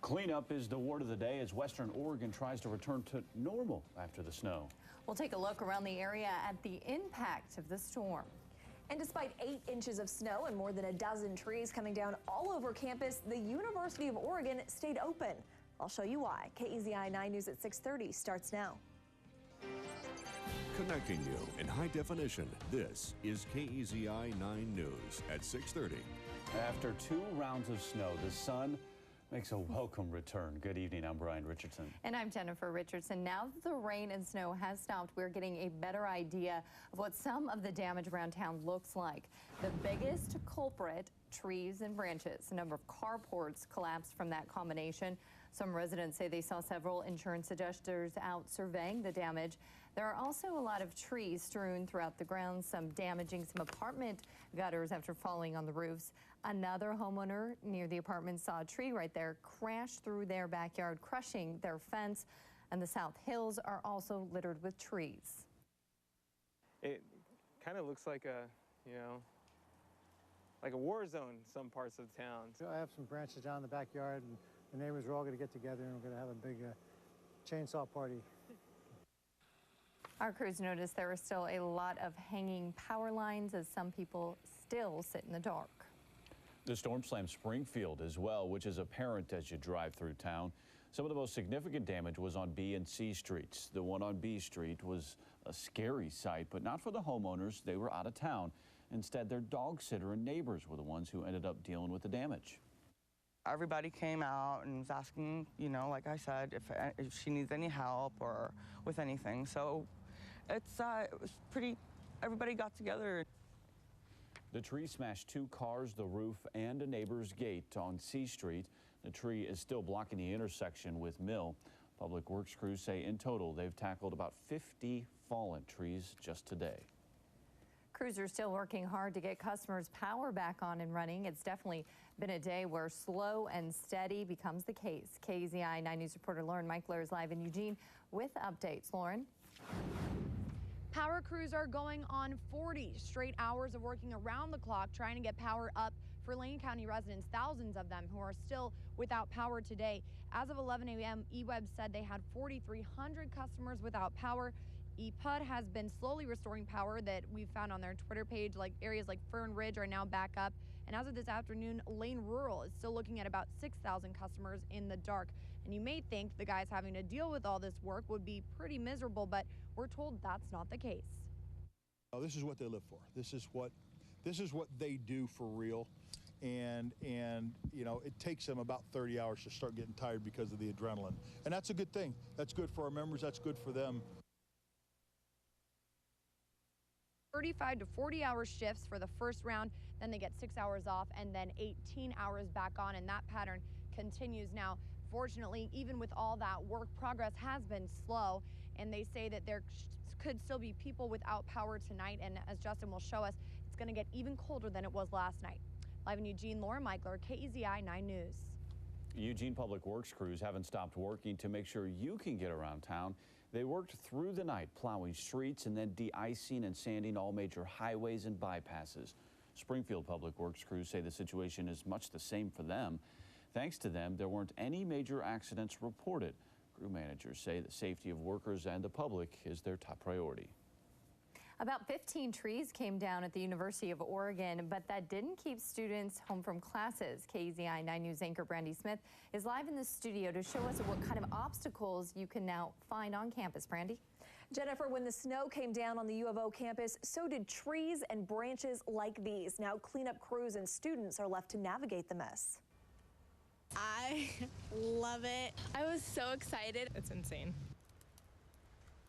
Cleanup is the word of the day as Western Oregon tries to return to normal after the snow. We'll take a look around the area at the impact of the storm. And despite 8 inches of snow and more than a dozen trees coming down all over campus, the University of Oregon stayed open. I'll show you why. KEZI 9 News at 6:30 starts now. Connecting you in high definition, this is KEZI 9 News at 6:30. After 2 rounds of snow, the sun makes a welcome return. Good evening, I'm Brian Richardson. And I'm Jennifer Richardson. Now that the rain and snow has stopped, we're getting a better idea of what some of the damage around town looks like. The biggest culprit, trees and branches. A number of carports collapsed from that combination. Some residents say they saw several insurance adjusters out surveying the damage. There are also a lot of trees strewn throughout the grounds, some damaging some apartment gutters after falling on the roofs. Another homeowner near the apartment saw a tree right there crash through their backyard, crushing their fence. And the South Hills are also littered with trees. It kind of looks like a, like a war zone in some parts of town. I have some branches down in the backyard, and the neighbors are all going to get together, and we're going to have a big chainsaw party. Our crews noticed there are still a lot of hanging power lines as some people still sit in the dark. The storm slammed Springfield as well, which is apparent as you drive through town. Some of the most significant damage was on B and C streets. The one on B Street was a scary sight, but not for the homeowners. They were out of town. Instead, their dog sitter and neighbors were the ones who ended up dealing with the damage. Everybody came out and was asking, like I said, if she needs any help or with anything. So it was pretty, everybody got together. The tree smashed 2 cars, the roof, and a neighbor's gate on C Street. The tree is still blocking the intersection with Mill. Public Works crews say in total they've tackled about 50 fallen trees just today. Crews are still working hard to get customers' power back on and running. It's definitely been a day where slow and steady becomes the case. KEZI 9 News reporter Lauren Michler is live in Eugene with updates. Lauren. Power crews are going on 40 straight hours of working around the clock trying to get power up for Lane County residents, thousands of them who are still without power today. As of 11 a.m., eWeb said they had 4,300 customers without power. EPUD has been slowly restoring power that we've found on their Twitter page, like areas like Fern Ridge are now back up. And as of this afternoon, Lane Rural is still looking at about 6,000 customers in the dark. And you may think the guys having to deal with all this work would be pretty miserable, but we're told that's not the case. Oh, this is what they live for. This is what they do for real. And it takes them about 30 hours to start getting tired because of the adrenaline. And that's a good thing. That's good for our members. That's good for them. 35 to 40-hour shifts for the first round, then they get 6 hours off and then 18 hours back on, and that pattern continues now. Fortunately, even with all that work, progress has been slow, and they say that there could still be people without power tonight, and as Justin will show us, it's going to get even colder than it was last night. Live in Eugene, Lauren Michler, KEZI 9 News. Eugene Public Works crews haven't stopped working to make sure you can get around town. They worked through the night plowing streets and then de-icing and sanding all major highways and bypasses. Springfield Public Works crews say the situation is much the same for them. Thanks to them, there weren't any major accidents reported. Crew managers say the safety of workers and the public is their top priority. About 15 trees came down at the University of Oregon, but that didn't keep students home from classes. KEZI 9 News anchor Brandy Smith is live in the studio to show us what kind of obstacles you can now find on campus. Brandy? Jennifer, when the snow came down on the U of O campus, so did trees and branches like these. Now cleanup crews and students are left to navigate the mess. I love it. I was so excited. It's insane.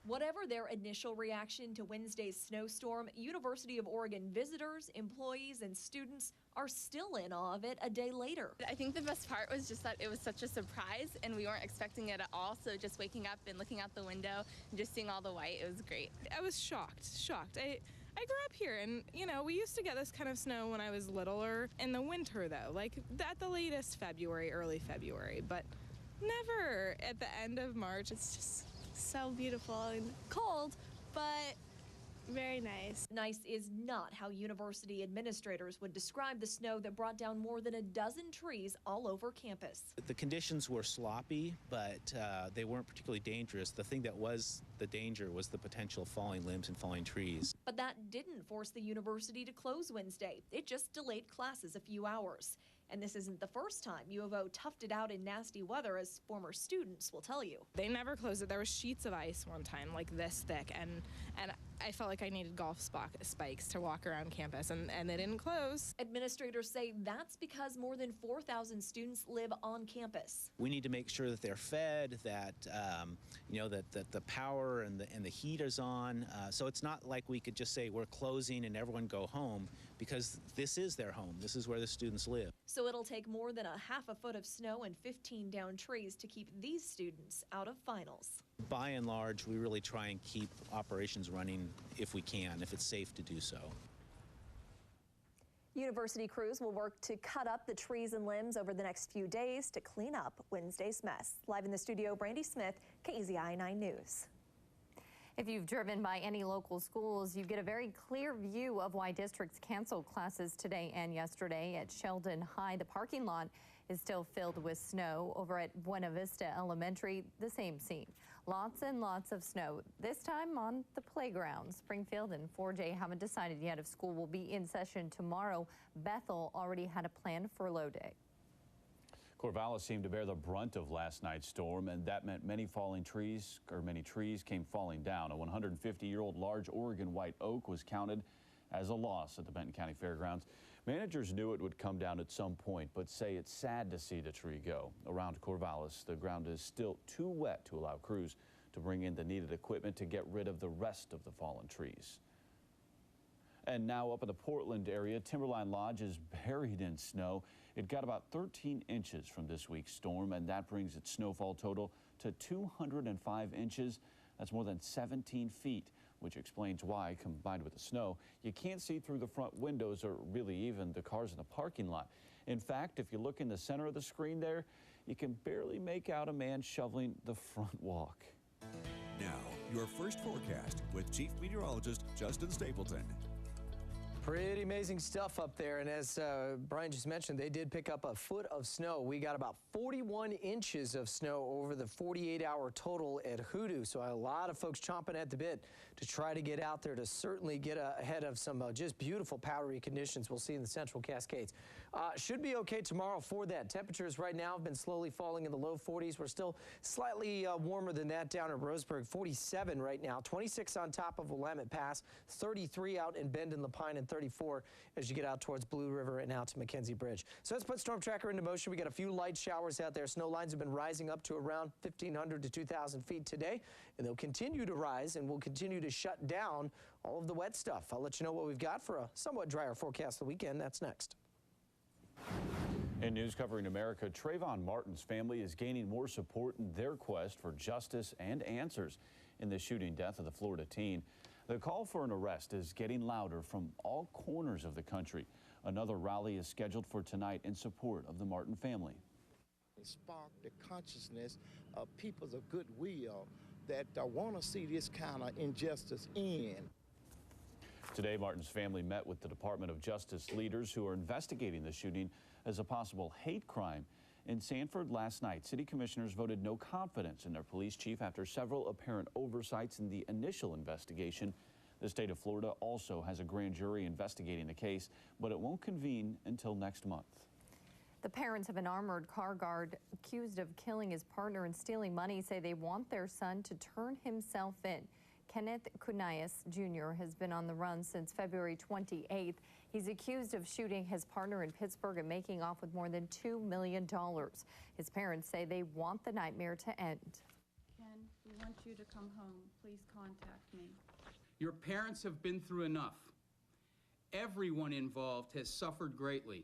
Whatever their initial reaction to Wednesday's snowstorm, University of Oregon visitors, employees, and students are still in awe of it a day later. I think the best part was just that it was such a surprise and we weren't expecting it at all. So just waking up and looking out the window and just seeing all the white, it was great. I was shocked. I grew up here and, we used to get this kind of snow when I was littler. In the winter, though, like at the latest February, early February, but never at the end of March. It's just so beautiful and cold, but Very nice. Nice is not how university administrators would describe the snow that brought down more than a dozen trees all over campus. The conditions were sloppy, but they weren't particularly dangerous. The thing that was the danger was the potential falling limbs and falling trees. But that didn't force the university to close Wednesday. It just delayed classes a few hours. And this isn't the first time U of O toughed it out in nasty weather, as former students will tell you. They never closed it. There were sheets of ice one time, like this thick, and I felt like I needed golf spikes to walk around campus, and they didn't close. Administrators say that's because more than 4,000 students live on campus. We need to make sure that they're fed, that that the power and the heat is on. So it's not like we could just say we're closing and everyone go home, because this is their home. This is where the students live. So it'll take more than a half a foot of snow and 15 down trees to keep these students out of finals. By and large, we really try and keep operations running if we can, if it's safe to do so. University crews will work to cut up the trees and limbs over the next few days to clean up Wednesday's mess. Live in the studio, Brandy Smith, KEZI 9 News. If you've driven by any local schools, you get a very clear view of why districts canceled classes today and yesterday. At Sheldon High, the parking lot is still filled with snow. Over at Buena Vista Elementary, the same scene. Lots and lots of snow, this time on the playground. Springfield and 4J haven't decided yet if school will be in session tomorrow. Bethel already had a planned furlough day. Corvallis seemed to bear the brunt of last night's storm, and that meant many trees came falling down. A 150-year-old large Oregon white oak was counted as a loss at the Benton County Fairgrounds. Managers knew it would come down at some point, but say it's sad to see the tree go. Around Corvallis, the ground is still too wet to allow crews to bring in the needed equipment to get rid of the rest of the fallen trees. And now up in the Portland area, Timberline Lodge is buried in snow. It got about 13 inches from this week's storm, and that brings its snowfall total to 205 inches. That's more than 17 feet, which explains why, combined with the snow, you can't see through the front windows or really even the cars in the parking lot. In fact, if you look in the center of the screen there, you can barely make out a man shoveling the front walk. Now, your first forecast with Chief Meteorologist Justin Stapleton. Pretty amazing stuff up there, and as Brian just mentioned, they did pick up a foot of snow. We got about 41 inches of snow over the 48-hour total at Hoodoo, so a lot of folks chomping at the bit to try to get out there to certainly get ahead of some just beautiful powdery conditions we'll see in the Central Cascades. Should be okay tomorrow for that. Temperatures right now have been slowly falling in the low 40s. We're still slightly warmer than that down in Roseburg, 47 right now, 26 on top of Willamette Pass, 33 out in Bend and Lapine, and 34 as you get out towards Blue River and out to Mackenzie Bridge. So let's put Storm Tracker into motion. We got a few light showers out there. Snow lines have been rising up to around 1,500 to 2,000 feet today, and they'll continue to rise and will continue to shut down all of the wet stuff. I'll let you know what we've got for a somewhat drier forecast of the weekend. That's next. In news covering America, Trayvon Martin's family is gaining more support in their quest for justice and answers in the shooting death of the Florida teen. The call for an arrest is getting louder from all corners of the country. Another rally is scheduled for tonight in support of the Martin family. It sparked the consciousness of peoples of goodwill that want to see this kind of injustice end. Today, Martin's family met with the Department of Justice leaders who are investigating the shooting as a possible hate crime. In Sanford last night, city commissioners voted no confidence in their police chief after several apparent oversights in the initial investigation. The state of Florida also has a grand jury investigating the case, but it won't convene until next month. The parents of an armored car guard accused of killing his partner and stealing money say they want their son to turn himself in. Kenneth Kunayas Jr. has been on the run since February 28th. He's accused of shooting his partner in Pittsburgh and making off with more than $2 million. His parents say they want the nightmare to end. Ken, we want you to come home. Please contact me. Your parents have been through enough. Everyone involved has suffered greatly.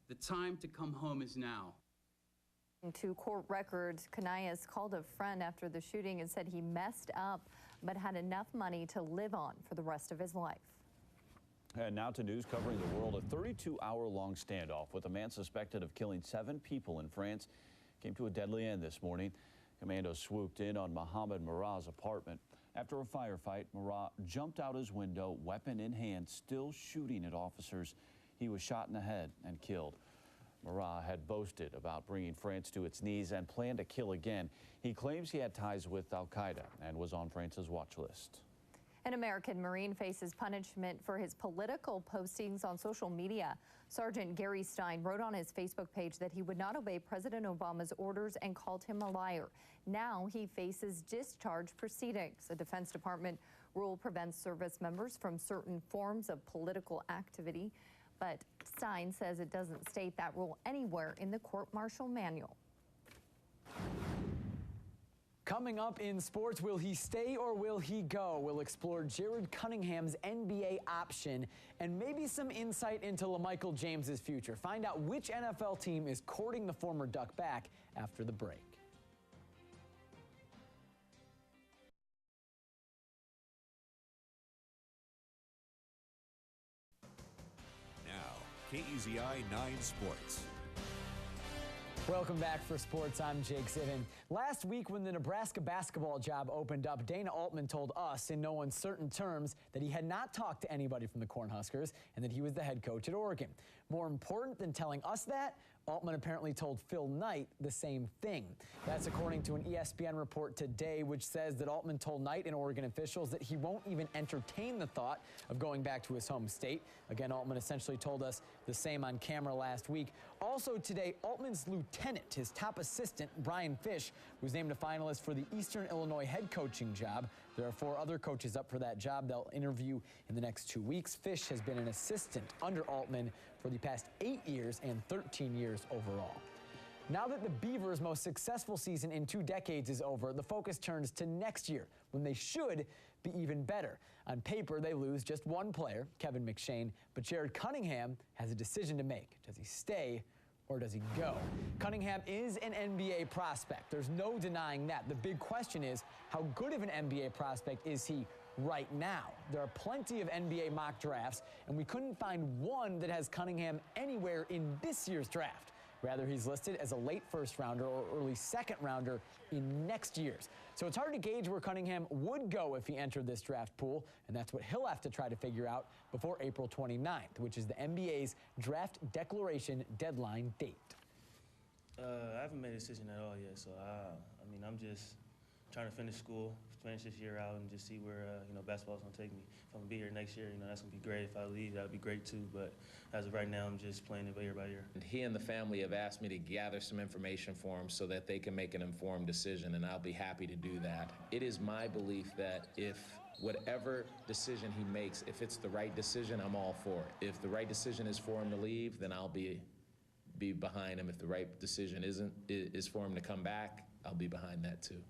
The time to come home is now. To court records, Kunayas called a friend after the shooting and said he messed up but had enough money to live on for the rest of his life. And now to news covering the world. A 32-hour-long standoff with a man suspected of killing 7 people in France came to a deadly end this morning. Commandos swooped in on Mohamed Murat's apartment. After a firefight, Murat jumped out his window, weapon in hand, still shooting at officers. He was shot in the head and killed. Murat had boasted about bringing France to its knees and planned to kill again. He claims he had ties with al-Qaeda and was on France's watch list. An American Marine faces punishment for his political postings on social media. Sergeant Gary Stein wrote on his Facebook page that he would not obey President Obama's orders and called him a liar. Now he faces discharge proceedings. A Defense Department rule prevents service members from certain forms of political activity, but Stein says it doesn't state that rule anywhere in the court-martial manual. Coming up in sports, will he stay or will he go? We'll explore Jared Cunningham's NBA option and maybe some insight into LaMichael James's future. Find out which NFL team is courting the former Duck back after the break. Now, KEZI 9 Sports. Welcome back for sports. I'm Jake Zivin. Last week when the Nebraska basketball job opened up, Dana Altman told us in no uncertain terms that he had not talked to anybody from the Cornhuskers and that he was the head coach at Oregon. More important than telling us that, Altman apparently told Phil Knight the same thing. That's according to an ESPN report today, which says that Altman told Knight and Oregon officials that he won't even entertain the thought of going back to his home state. Again, Altman essentially told us the same on camera last week. Also today, Altman's lieutenant, his top assistant, Brian Fish, was named a finalist for the Eastern Illinois head coaching job. There are 4 other coaches up for that job. They'll interview in the next 2 weeks. Fish has been an assistant under Altman for the past 8 years and 13 years overall. Now that the Beavers' most successful season in 2 decades is over, the focus turns to next year, when they should be even better. On paper, they lose just 1 player, Kevin McShane, but Jared Cunningham has a decision to make. Does he stay or does he go? Cunningham is an NBA prospect. There's no denying that. The big question is, how good of an NBA prospect is he right now? There are plenty of NBA mock drafts, and we couldn't find one that has Cunningham anywhere in this year's draft. Rather, he's listed as a late first rounder or early second rounder in next year's. So it's hard to gauge where Cunningham would go if he entered this draft pool, and that's what he'll have to try to figure out before April 29th, which is the NBA's draft declaration deadline date. I haven't made a decision at all yet, so I'm just trying to finish school, finish this year out, and just see where basketball's gonna take me. If I'm gonna be here next year, that's gonna be great. If I leave, that'd be great too. But as of right now, I'm just playing it year by year. And he and the family have asked me to gather some information for him so that they can make an informed decision, and I'll be happy to do that. It is my belief that if whatever decision he makes, if it's the right decision, I'm all for it. If the right decision is for him to leave, then I'll be behind him. If the right decision is for him to come back, I'll be behind that too.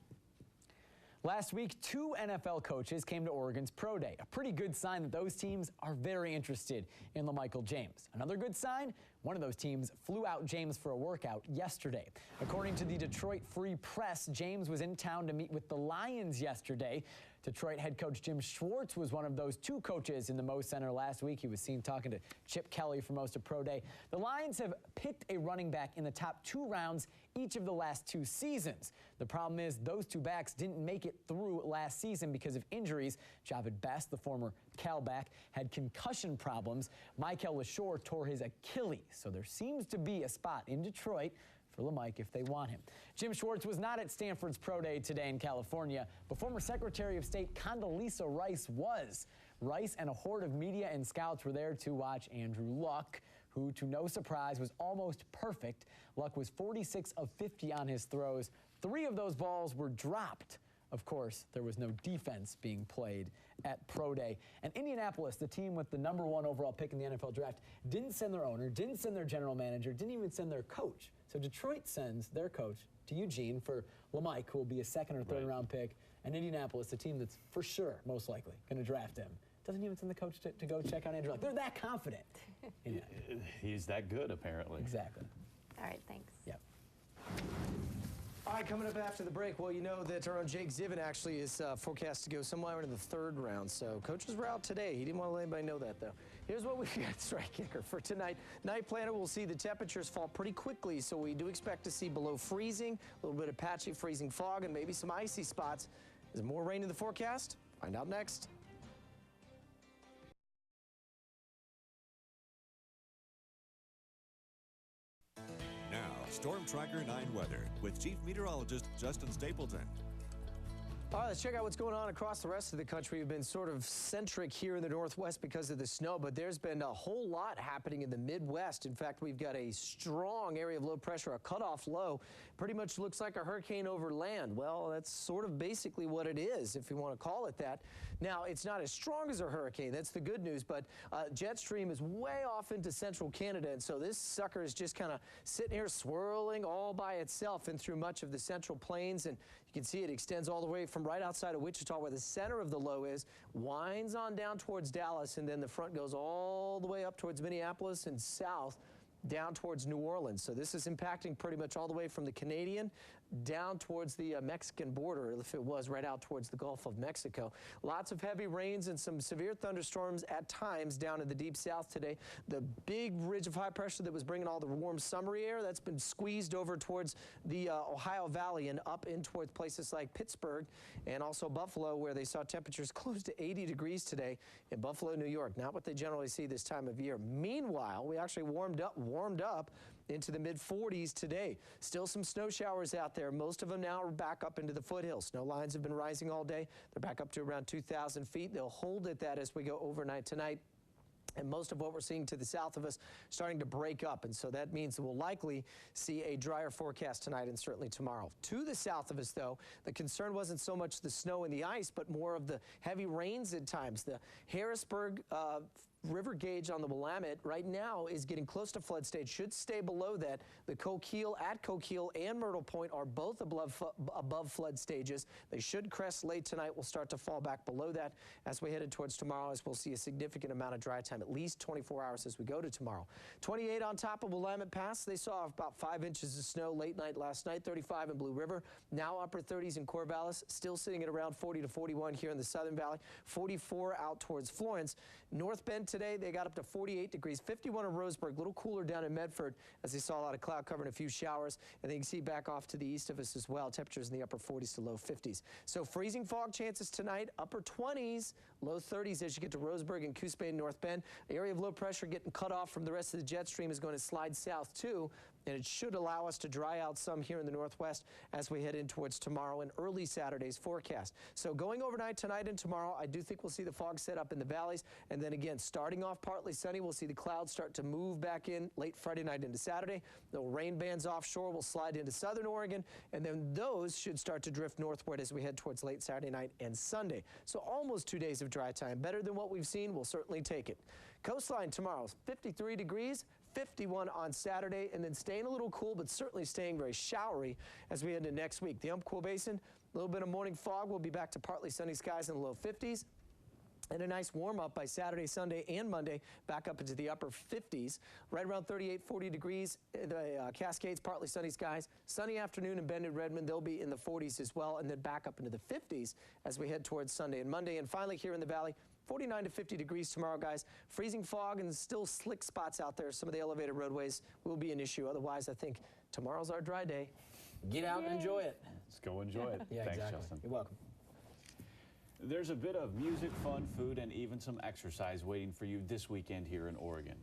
Last week, 2 NFL coaches came to Oregon's Pro Day, a pretty good sign that those teams are very interested in LaMichael James. Another good sign, one of those teams flew out James for a workout yesterday. According to the Detroit Free Press, James was in town to meet with the Lions yesterday. Detroit head coach Jim Schwartz was one of those 2 coaches in the Moe Center last week. He was seen talking to Chip Kelly for most of Pro Day. The Lions have picked a running back in the top 2 rounds each of the last 2 seasons. The problem is those 2 backs didn't make it through last season because of injuries. Javid Best, the former Cal back, had concussion problems. Michael LaShore tore his Achilles, so there seems to be a spot in Detroit for LaMike if they want him. Jim Schwartz was not at Stanford's Pro Day today in California, but former Secretary of State Condoleezza Rice was. Rice and a horde of media and scouts were there to watch Andrew Luck, who, to no surprise, was almost perfect. Luck was 46 of 50 on his throws. 3 of those balls were dropped. Of course, there was no defense being played at Pro Day. And Indianapolis, the team with the #1 overall pick in the NFL draft, didn't send their owner, didn't send their general manager, didn't even send their coach. So Detroit sends their coach to Eugene for LaMike, who will be a 2nd or 3rd round pick. And Indianapolis, the team that's for sure, most likely, going to draft him, doesn't even send the coach to go check on Andrew Luck. They're that confident. He's that good, apparently. Exactly. All right, thanks. Yep. All right, coming up after the break, well, you know that our own Jake Zivin actually is forecast to go somewhere into the 3rd round. So coaches were out today. He didn't want to let anybody know that, though. Here's what we've got strike kicker for tonight. Night planner, we'll see the temperatures fall pretty quickly, so we do expect to see below freezing, a little bit of patchy freezing fog, and maybe some icy spots Is more rain in the forecast? Find out next. Now, Storm Tracker 9 weather with Chief Meteorologist Justin Stapleton. All right, let's check out what's going on across the rest of the country. We've been sort of centric here in the Northwest because of the snow, but there's been a whole lot happening in the Midwest. In fact, we've got a strong area of low pressure, a cutoff low. Pretty much looks like a hurricane over land. Well, that's sort of basically what it is, if you want to call it that. Now, it's not as strong as a hurricane. That's the good news, but jet stream is way off into central Canada, and so this sucker is just kind of sitting here swirling all by itself and through much of the central plains, and you can see it extends all the way from right outside of Wichita, where the center of the low is, winds on down towards Dallas, and then the front goes all the way up towards Minneapolis and south down towards New Orleans. So this is impacting pretty much all the way from the Canadian down towards the Mexican border, if it was right out towards the Gulf of Mexico. Lots of heavy rains and some severe thunderstorms at times down in the deep south today. The big ridge of high pressure that was bringing all the warm summery air, that's been squeezed over towards the Ohio Valley and up in towards places like Pittsburgh and also Buffalo, where they saw temperatures close to 80 degrees today in Buffalo, New York. Not what they generally see this time of year. Meanwhile, we actually warmed up into the mid-40s today. Still some snow showers out there. Most of them now are back up into the foothills. Snow lines have been rising all day. They're back up to around 2,000 feet. They'll hold at that as we go overnight tonight. And most of what we're seeing to the south of us starting to break up. And so that means we'll likely see a drier forecast tonight and certainly tomorrow. To the south of us, though, the concern wasn't so much the snow and the ice, but more of the heavy rains at times. The Harrisburg river gauge on the Willamette right now is getting close to flood stage, should stay below that. The Coquille and Myrtle Point are both above flood stages. They should crest late tonight. We'll start to fall back below that as we head towards tomorrow, as we'll see a significant amount of dry time, at least 24 hours as we go to tomorrow. 28 on top of Willamette Pass. They saw about 5 inches of snow late night last night, 35 in Blue River. Now upper 30s in Corvallis, still sitting at around 40 to 41 here in the Southern Valley, 44 out towards Florence. North Bend today, they got up to 48 degrees, 51 in Roseburg, a little cooler down in Medford as they saw a lot of cloud cover and a few showers. And then you can see back off to the east of us as well, temperatures in the upper 40s to low 50s. So freezing fog chances tonight, upper 20s, low 30s as you get to Roseburg and Coos Bay and North Bend. The area of low pressure getting cut off from the rest of the jet stream is going to slide south too, and it should allow us to dry out some here in the Northwest as we head in towards tomorrow and early Saturday's forecast. So going overnight tonight and tomorrow, I do think we'll see the fog set up in the valleys, and then again, starting off partly sunny, we'll see the clouds start to move back in late Friday night into Saturday. The rain bands offshore will slide into southern Oregon, and then those should start to drift northward as we head towards late Saturday night and Sunday. So almost 2 days of dry time. Better than what we've seen. We'll certainly take it. Coastline tomorrow, 53 degrees. 51 on Saturday, and then staying a little cool, but certainly staying very showery as we head into next week. The Umpqua Basin, a little bit of morning fog. We'll be back to partly sunny skies in the low 50s. And a nice warm-up by Saturday, Sunday, and Monday, back up into the upper 50s. Right around 38, 40 degrees. The Cascades, partly sunny skies. Sunny afternoon in Bend and Redmond. They'll be in the 40s as well, and then back up into the 50s as we head towards Sunday and Monday. And finally, here in the valley, 49 to 50 degrees tomorrow, guys. Freezing fog and still slick spots out there. Some of the elevated roadways will be an issue. Otherwise, I think tomorrow's our dry day. Get out and enjoy it. Let's go enjoy it. Yeah, Thanks, exactly. Justin. You're welcome. There's a bit of music, fun, food, and even some exercise waiting for you this weekend here in Oregon.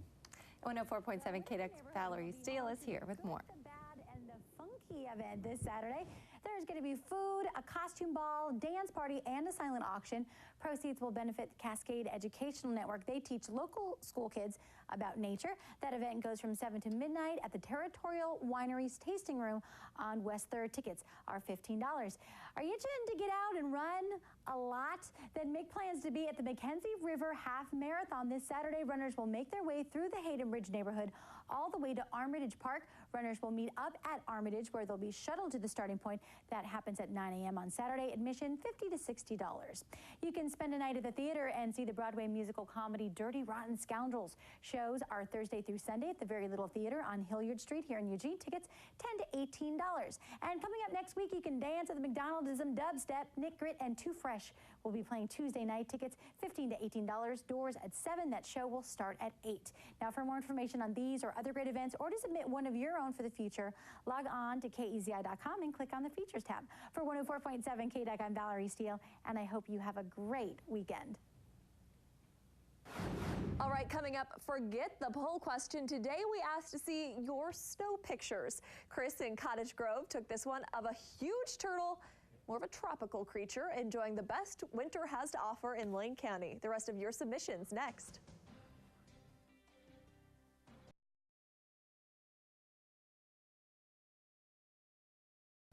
104.7 KDX Valerie Steele is here with more. And the funky event this Saturday. There's going to be food, a costume ball, dance party, and a silent auction. Proceeds will benefit the Cascade Educational Network. They teach local school kids about nature. That event goes from 7 to midnight at the Territorial Winery's Tasting Room on West 3rd. Tickets are $15. Are you itching to get out and run a lot? Then make plans to be at the Mackenzie River Half Marathon this Saturday. Runners will make their way through the Hayden Bridge neighborhood all the way to Armitage Park. Runners will meet up at Armitage, where they'll be shuttled to the starting point. That happens at 9 a.m. on Saturday. Admission $50 to $60. You can spend a night at the theater and see the Broadway musical comedy Dirty Rotten Scoundrels. Shows are Thursday through Sunday at the Very Little Theater on Hilliard Street here in Eugene. Tickets $10 to $18. And coming up next week, you can dance at the McDonald'sm, dubstep, Nick Grit, and Too Fresh will be playing Tuesday night. Tickets $15 to $18. Doors at 7. That show will start at 8. Now, for more information on these or other great events, or to submit one of your own for the future, log on to KEZI.com and click on the Features tab. For 104.7 KDEC, I'm Valerie Steele, and I hope you have a great weekend. All right, coming up, forget the poll question. Today we asked to see your snow pictures. Chris in Cottage Grove took this one of a huge turtle, more of a tropical creature, enjoying the best winter has to offer in Lane County. The rest of your submissions next.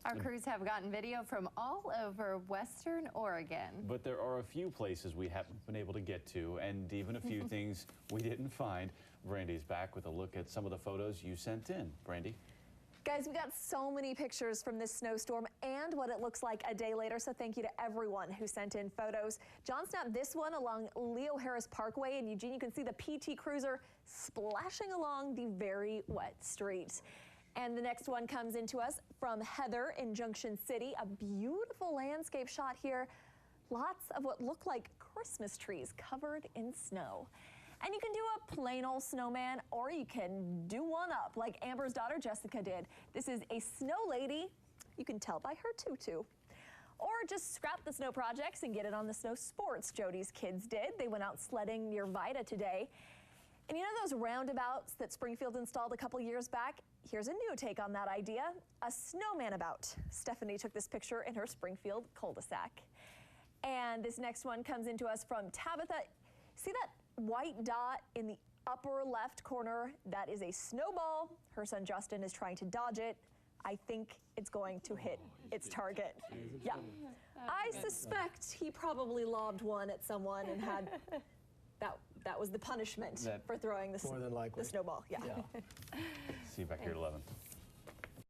Our crews have gotten video from all over Western Oregon. But there are a few places we haven't been able to get to, and even a few things we didn't find. Brandy's back with a look at some of the photos you sent in. Brandy? Guys, we got so many pictures from this snowstorm and what it looks like a day later, so thank you to everyone who sent in photos. John snapped this one along Leo Harris Parkway in Eugene. You can see the PT Cruiser splashing along the very wet street. And the next one comes into us from Heather in Junction City. A beautiful landscape shot here. Lots of what look like Christmas trees covered in snow. And you can do a plain old snowman, or you can do one up like Amber's daughter Jessica did. This is a snow lady. You can tell by her tutu. Or just scrap the snow projects and get it on the snow sports Jody's kids did. They went out sledding near Vida today. And you know those roundabouts that Springfield installed a couple years back? Here's a new take on that idea, a snowman about. Stephanie took this picture in her Springfield cul-de-sac. And this next one comes into us from Tabitha. See that white dot in the upper left corner? That is a snowball. Her son Justin is trying to dodge it. I think it's going to hit its target. Yeah. I suspect he probably lobbed one at someone and had that was the punishment for throwing the snowball. Yeah. See you back here at 11.